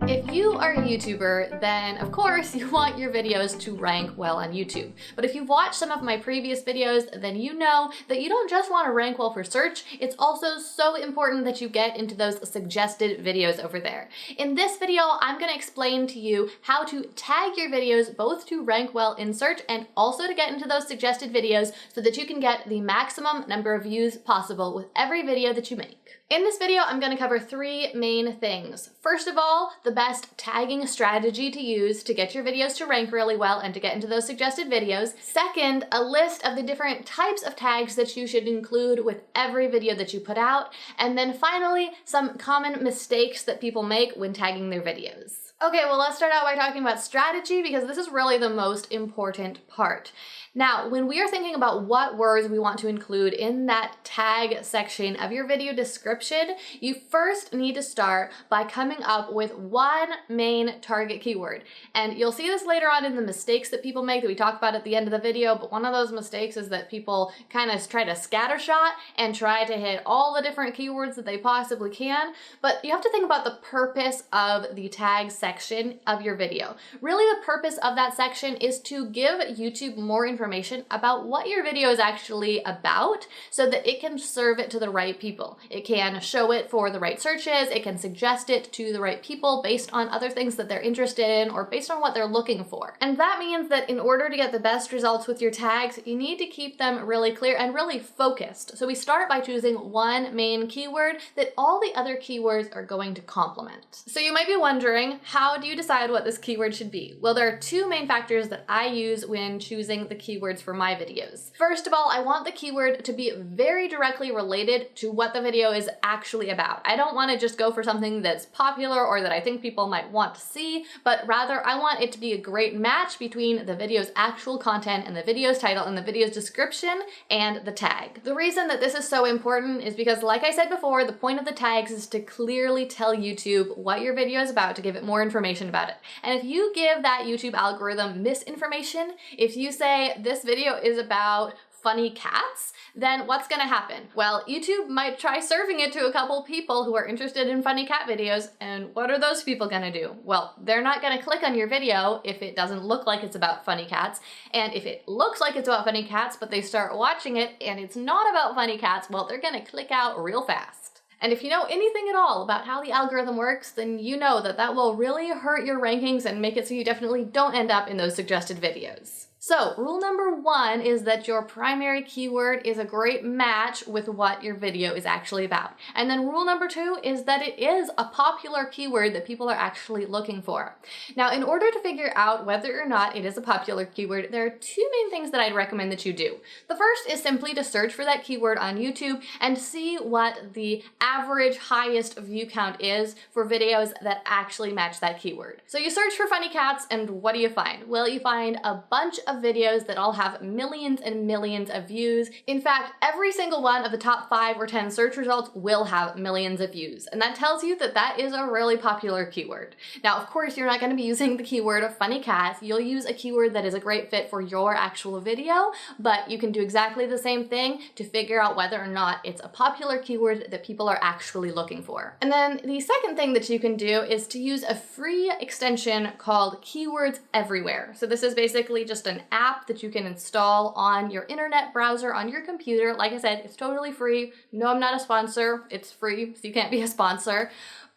If you are a YouTuber, then of course you want your videos to rank well on YouTube. But if you've watched some of my previous videos, then you know that you don't just want to rank well for search, it's also so important that you get into those suggested videos over there. In this video, I'm going to explain to you how to tag your videos both to rank well in search and also to get into those suggested videos so that you can get the maximum number of views possible with every video that you make. In this video, I'm going to cover three main things. First of all, the best tagging strategy to use to get your videos to rank really well and to get into those suggested videos. Second, a list of the different types of tags that you should include with every video that you put out. And then finally, some common mistakes that people make when tagging their videos. Okay, well, let's start out by talking about strategy because this is really the most important part. Now, when we are thinking about what words we want to include in that tag section of your video description, you first need to start by coming up with one main target keyword. And you'll see this later on in the mistakes that people make that we talk about at the end of the video, but one of those mistakes is that people kind of try to scattershot and try to hit all the different keywords that they possibly can. But you have to think about the purpose of the tag section of your video. Really, the purpose of that section is to give YouTube more information about what your video is actually about so that it can serve it to the right people. It can show it for the right searches, it can suggest it to the right people based on other things that they're interested in or based on what they're looking for. And that means that in order to get the best results with your tags, you need to keep them really clear and really focused. So we start by choosing one main keyword that all the other keywords are going to complement. So you might be wondering, how do you decide what this keyword should be? Well, there are two main factors that I use when choosing the keywords for my videos. First of all, I want the keyword to be very directly related to what the video is actually about. I don't want to just go for something that's popular or that I think people might want to see, but rather I want it to be a great match between the video's actual content and the video's title and the video's description and the tag. The reason that this is so important is because, like I said before, the point of the tags is to clearly tell YouTube what your video is about, to give it more information about it. And if you give that YouTube algorithm misinformation, if you say this video is about funny cats, then what's gonna happen? Well, YouTube might try serving it to a couple people who are interested in funny cat videos, and what are those people gonna do? Well, they're not gonna click on your video if it doesn't look like it's about funny cats, and if it looks like it's about funny cats, but they start watching it and it's not about funny cats, well, they're gonna click out real fast. And if you know anything at all about how the algorithm works, then you know that that will really hurt your rankings and make it so you definitely don't end up in those suggested videos. So, rule number one is that your primary keyword is a great match with what your video is actually about. And then rule number two is that it is a popular keyword that people are actually looking for. Now, in order to figure out whether or not it is a popular keyword, there are two main things that I'd recommend that you do. The first is simply to search for that keyword on YouTube and see what the average highest view count is for videos that actually match that keyword. So you search for funny cats and what do you find? Well, you find a bunch of videos that all have millions and millions of views. In fact, every single one of the top 5 or 10 search results will have millions of views. And that tells you that that is a really popular keyword. Now, of course, you're not going to be using the keyword of funny cats. You'll use a keyword that is a great fit for your actual video, but you can do exactly the same thing to figure out whether or not it's a popular keyword that people are actually looking for. And then the second thing that you can do is to use a free extension called Keywords Everywhere. So this is basically just an app that you can install on your internet browser on your computer. Like I said, it's totally free. No, I'm not a sponsor. It's free, so you can't be a sponsor.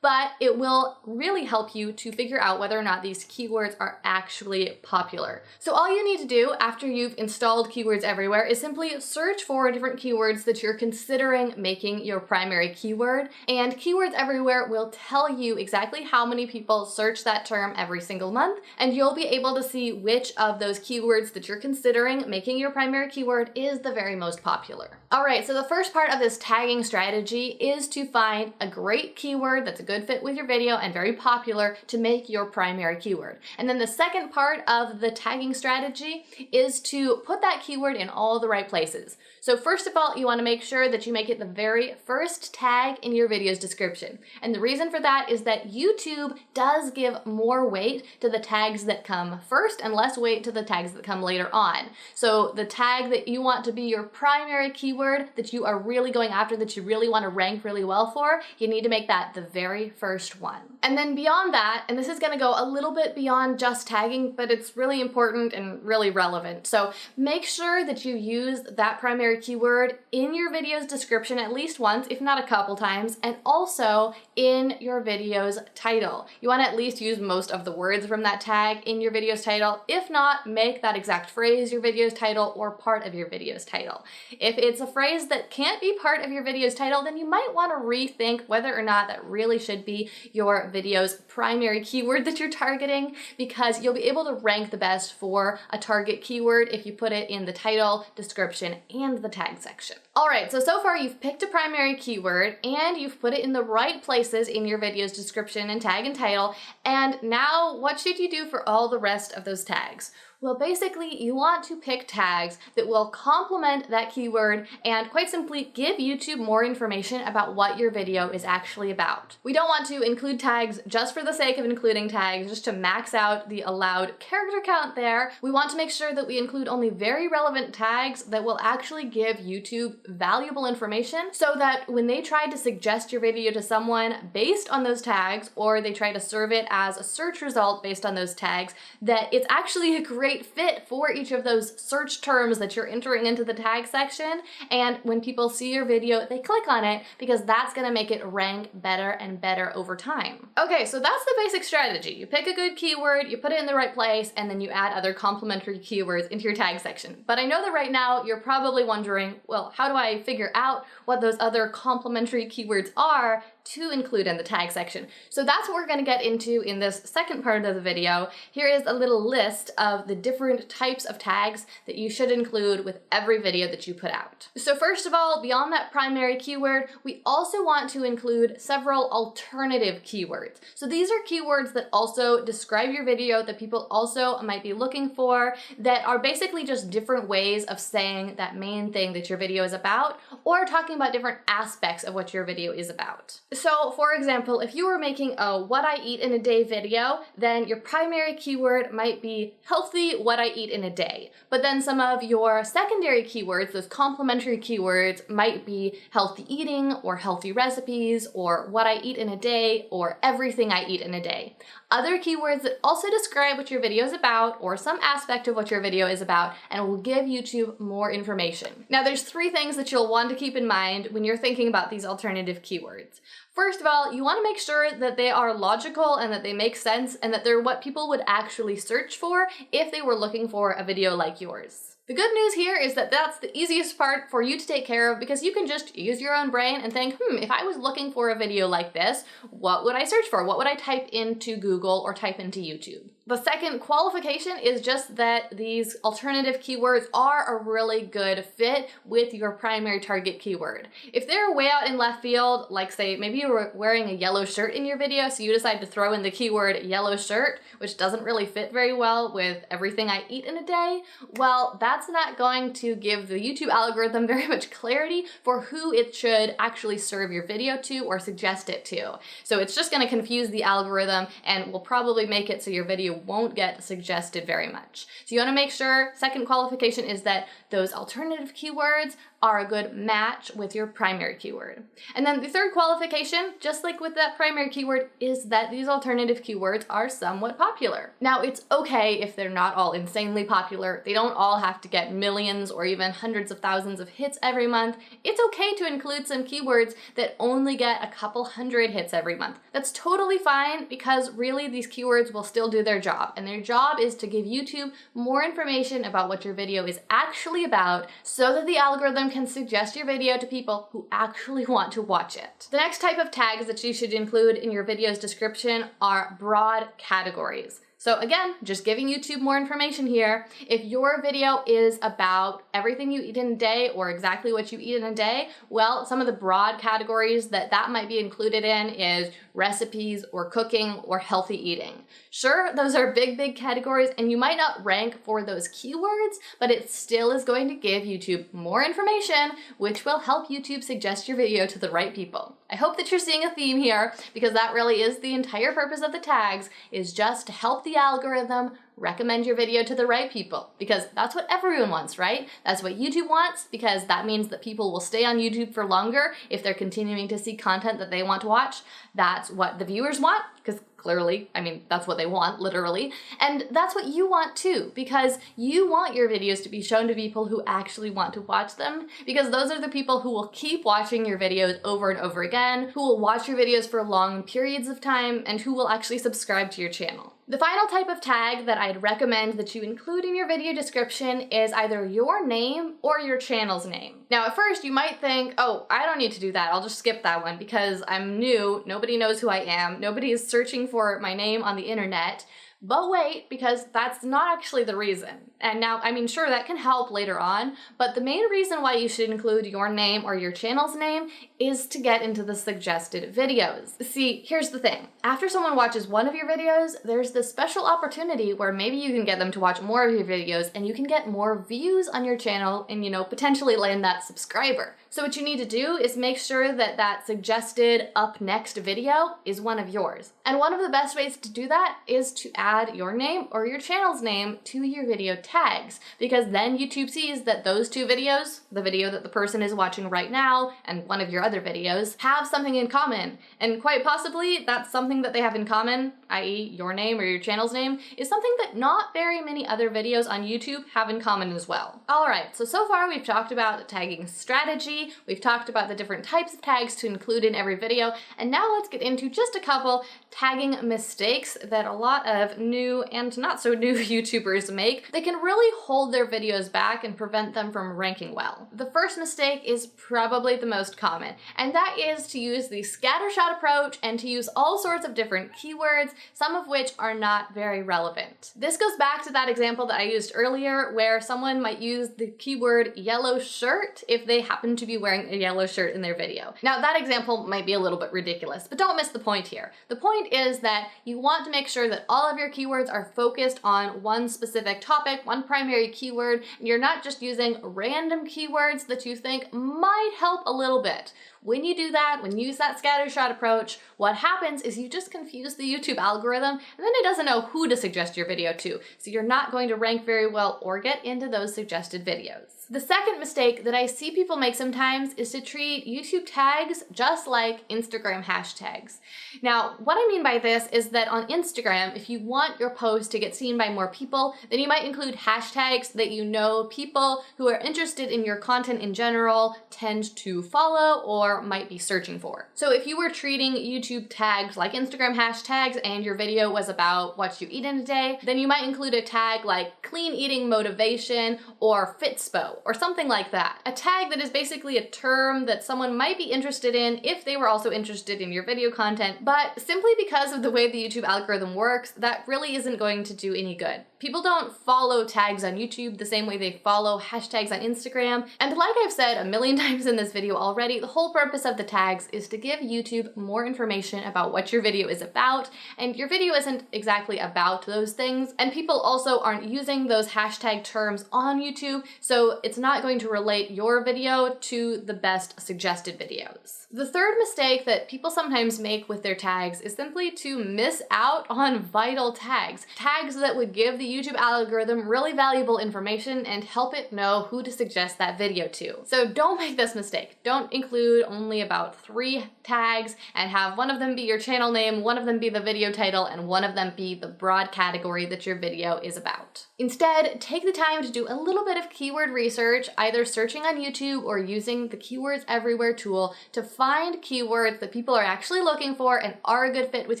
But it will really help you to figure out whether or not these keywords are actually popular. So all you need to do after you've installed Keywords Everywhere is simply search for different keywords that you're considering making your primary keyword, and Keywords Everywhere will tell you exactly how many people search that term every single month, and you'll be able to see which of those keywords that you're considering making your primary keyword is the very most popular. All right, so the first part of this tagging strategy is to find a great keyword that's a good fit with your video and very popular to make your primary keyword. And then the second part of the tagging strategy is to put that keyword in all the right places. So first of all, you want to make sure that you make it the very first tag in your video's description. And the reason for that is that YouTube does give more weight to the tags that come first and less weight to the tags that come later on. So the tag that you want to be your primary keyword keyword that you are really going after, that you really want to rank really well for, you need to make that the very first one. And then beyond that, and this is going to go a little bit beyond just tagging, but it's really important and really relevant. So make sure that you use that primary keyword in your video's description at least once, if not a couple times, and also in your video's title. You want to at least use most of the words from that tag in your video's title. If not, make that exact phrase your video's title or part of your video's title. If it's a phrase that can't be part of your video's title, then you might want to rethink whether or not that really should be your video's primary keyword that you're targeting, because you'll be able to rank the best for a target keyword if you put it in the title, description, and the tag section. All right, so far you've picked a primary keyword and you've put it in the right places in your video's description and tag and title, and now what should you do for all the rest of those tags? Well, basically, you want to pick tags that will complement that keyword and quite simply give YouTube more information about what your video is actually about. We don't want to include tags just for the sake of including tags, just to max out the allowed character count there. We want to make sure that we include only very relevant tags that will actually give YouTube valuable information, so that when they try to suggest your video to someone based on those tags, or they try to serve it as a search result based on those tags, that it's actually a great fit for each of those search terms that you're entering into the tag section. And when people see your video, they click on it because that's going to make it rank better and better over time. Okay, so that's the basic strategy. You pick a good keyword, you put it in the right place, and then you add other complementary keywords into your tag section. But I know that right now you're probably wondering, well, how do I figure out what those other complementary keywords are to include in the tag section? So that's what we're going to get into in this second part of the video. Here is a little list of the different types of tags that you should include with every video that you put out. So first of all, beyond that primary keyword, we also want to include several alternative keywords. So these are keywords that also describe your video, that people also might be looking for, that are basically just different ways of saying that main thing that your video is about, or talking about different aspects of what your video is about. So for example, if you were making a what I eat in a day video, then your primary keyword might be healthy what I eat in a day. But then some of your secondary keywords, those complementary keywords, might be healthy eating or healthy recipes or what I eat in a day or everything I eat in a day. Other keywords that also describe what your video is about or some aspect of what your video is about and will give YouTube more information. Now there's three things that you'll want to keep in mind when you're thinking about these alternative keywords. First of all, you want to make sure that they are logical and that they make sense and that they're what people would actually search for if they were looking for a video like yours. The good news here is that that's the easiest part for you to take care of, because you can just use your own brain and think, if I was looking for a video like this, what would I search for? What would I type into Google or type into YouTube? The second qualification is just that these alternative keywords are a really good fit with your primary target keyword. If they're way out in left field, like say maybe you were wearing a yellow shirt in your video, so you decide to throw in the keyword yellow shirt, which doesn't really fit very well with everything I eat in a day, well, that's not going to give the YouTube algorithm very much clarity for who it should actually serve your video to or suggest it to. So it's just going to confuse the algorithm and will probably make it so your video won't get suggested very much. So you want to make sure, second qualification is that those alternative keywords are a good match with your primary keyword. And then the third qualification, just like with that primary keyword, is that these alternative keywords are somewhat popular. Now, it's okay if they're not all insanely popular. They don't all have to get millions or even hundreds of thousands of hits every month. It's okay to include some keywords that only get a couple hundred hits every month. That's totally fine, because really these keywords will still do their job, and their job is to give YouTube more information about what your video is actually about, so that the algorithm can suggest your video to people who actually want to watch it. The next type of tags that you should include in your video's description are broad categories. So again, just giving YouTube more information here. If your video is about everything you eat in a day or exactly what you eat in a day, well, some of the broad categories that might be included in is recipes or cooking or healthy eating. Sure, those are big categories and you might not rank for those keywords, but it still is going to give YouTube more information, which will help YouTube suggest your video to the right people. I hope that you're seeing a theme here, because that really is the entire purpose of the tags, is just to help the the algorithm recommend your video to the right people, because that's what everyone wants, right? That's what YouTube wants, because that means that people will stay on YouTube for longer if they're continuing to see content that they want to watch. That's what the viewers want, because clearly, I mean, that's what they want, literally. And that's what you want too, because you want your videos to be shown to people who actually want to watch them, because those are the people who will keep watching your videos over and over again, who will watch your videos for long periods of time, and who will actually subscribe to your channel. The final type of tag that I'd recommend that you include in your video description is either your name or your channel's name. Now, at first you might think, oh, I don't need to do that. I'll just skip that one because I'm new. Nobody knows who I am. Nobody is searching for my name on the internet. But wait, because that's not actually the reason. And now, I mean, sure, that can help later on, but the main reason why you should include your name or your channel's name is to get into the suggested videos. See, here's the thing. After someone watches one of your videos, there's this special opportunity where maybe you can get them to watch more of your videos and you can get more views on your channel and, potentially land that subscriber. So what you need to do is make sure that that suggested up next video is one of yours. And one of the best ways to do that is to add your name or your channel's name to your video tags, because then YouTube sees that those two videos, the video that the person is watching right now and one of your other videos, have something in common. And quite possibly that's something that they have in common, i.e. your name or your channel's name, is something that not very many other videos on YouTube have in common as well. Alright, so far we've talked about the tagging strategy, we've talked about the different types of tags to include in every video, and now let's get into just a couple tagging mistakes that a lot of new and not so new YouTubers make. They can really hold their videos back and prevent them from ranking well. The first mistake is probably the most common, and that is to use the scattershot approach and to use all sorts of different keywords, some of which are not very relevant. This goes back to that example that I used earlier where someone might use the keyword yellow shirt if they happen to be wearing a yellow shirt in their video. Now that example might be a little bit ridiculous, but don't miss the point here. The point is that you want to make sure that all of your keywords are focused on one specific topic, one primary keyword, and you're not just using random keywords that you think might help a little bit. When you do that, when you use that scattershot approach, what happens is you just confuse the YouTube algorithm and then it doesn't know who to suggest your video to. So you're not going to rank very well or get into those suggested videos. The second mistake that I see people make sometimes is to treat YouTube tags just like Instagram hashtags. Now, what I mean by this is that on Instagram, if you want your post to get seen by more people, then you might include hashtags that you know people who are interested in your content in general tend to follow or might be searching for. So if you were treating YouTube tags like Instagram hashtags and your video was about what you eat in a day, then you might include a tag like clean eating motivation or fitspo or something like that. A tag that is basically a term that someone might be interested in if they were also interested in your video content, but simply because of the way the YouTube algorithm works, that really isn't going to do any good. People don't follow tags on YouTube the same way they follow hashtags on Instagram, and like I've said a million times in this video already, the whole purpose of the tags is to give YouTube more information about what your video is about, and your video isn't exactly about those things, and people also aren't using those hashtag terms on YouTube, so it's not going to relate your video to the best suggested videos. The third mistake that people sometimes make with their tags is simply to miss out on vital tags. Tags that would give the YouTube algorithm really valuable information and help it know who to suggest that video to. So don't make this mistake. Don't include only about 3 tags and have one of them be your channel name, one of them be the video title, and one of them be the broad category that your video is about. Instead, take the time to do a little bit of keyword research, either searching on YouTube or using the Keywords Everywhere tool to find keywords that people are actually looking for and are a good fit with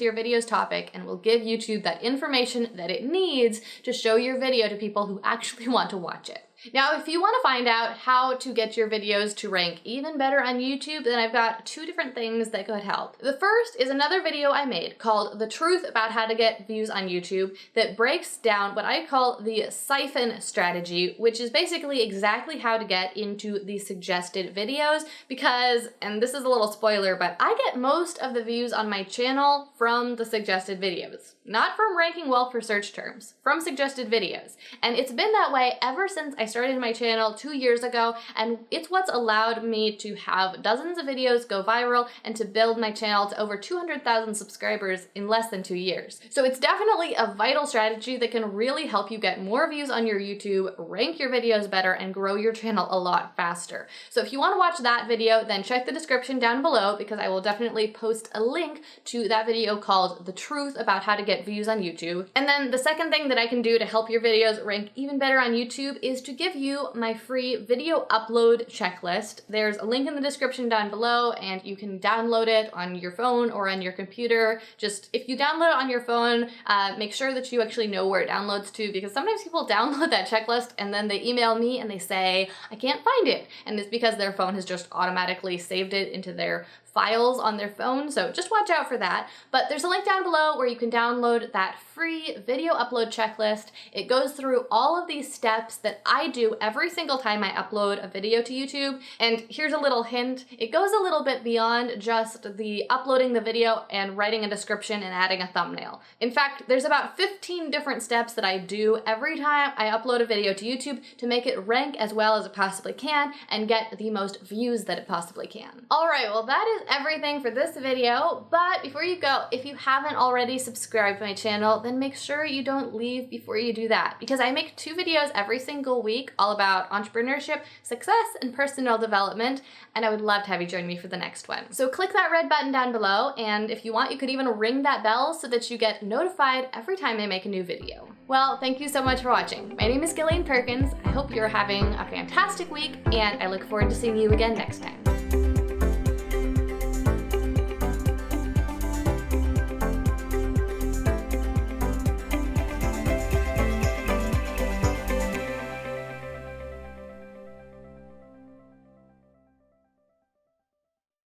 your video's topic, and will give YouTube that information that it needs to show your video to people who actually want to watch it. Now, if you want to find out how to get your videos to rank even better on YouTube, then I've got 2 different things that could help. The first is another video I made called The Truth About How to Get Views on YouTube that breaks down what I call the siphon strategy, which is basically exactly how to get into the suggested videos because, and this is a little spoiler, but I get most of the views on my channel from the suggested videos. Not from ranking well for search terms, from suggested videos. And it's been that way ever since I started my channel 2 years ago, and it's what's allowed me to have dozens of videos go viral and to build my channel to over 200,000 subscribers in less than 2 years. So it's definitely a vital strategy that can really help you get more views on your YouTube, rank your videos better, and grow your channel a lot faster. So if you want to watch that video, then check the description down below, because I will definitely post a link to that video called The Truth About How to Get Views on YouTube. And then the second thing that I can do to help your videos rank even better on YouTube is to give you my free video upload checklist. There's a link in the description down below, and you can download it on your phone or on your computer. Just if you download it on your phone, make sure that you actually know where it downloads to, because sometimes people download that checklist and then they email me and they say, I can't find it. And it's because their phone has just automatically saved it into their files on their phone, so just watch out for that. But there's a link down below where you can download that free video upload checklist. It goes through all of these steps that I do every single time I upload a video to YouTube. And here's a little hint, it goes a little bit beyond just the uploading the video and writing a description and adding a thumbnail. In fact, there's about 15 different steps that I do every time I upload a video to YouTube to make it rank as well as it possibly can and get the most views that it possibly can. All right, well, that is everything for this video, but before you go, if you haven't already subscribed to my channel, then make sure you don't leave before you do that, because I make 2 videos every single week all about entrepreneurship, success, and personal development, and I would love to have you join me for the next one. So click that red button down below, and if you want, you could even ring that bell so that you get notified every time I make a new video. Well, thank you so much for watching. My name is Gillian Perkins. I hope you're having a fantastic week, and I look forward to seeing you again next time.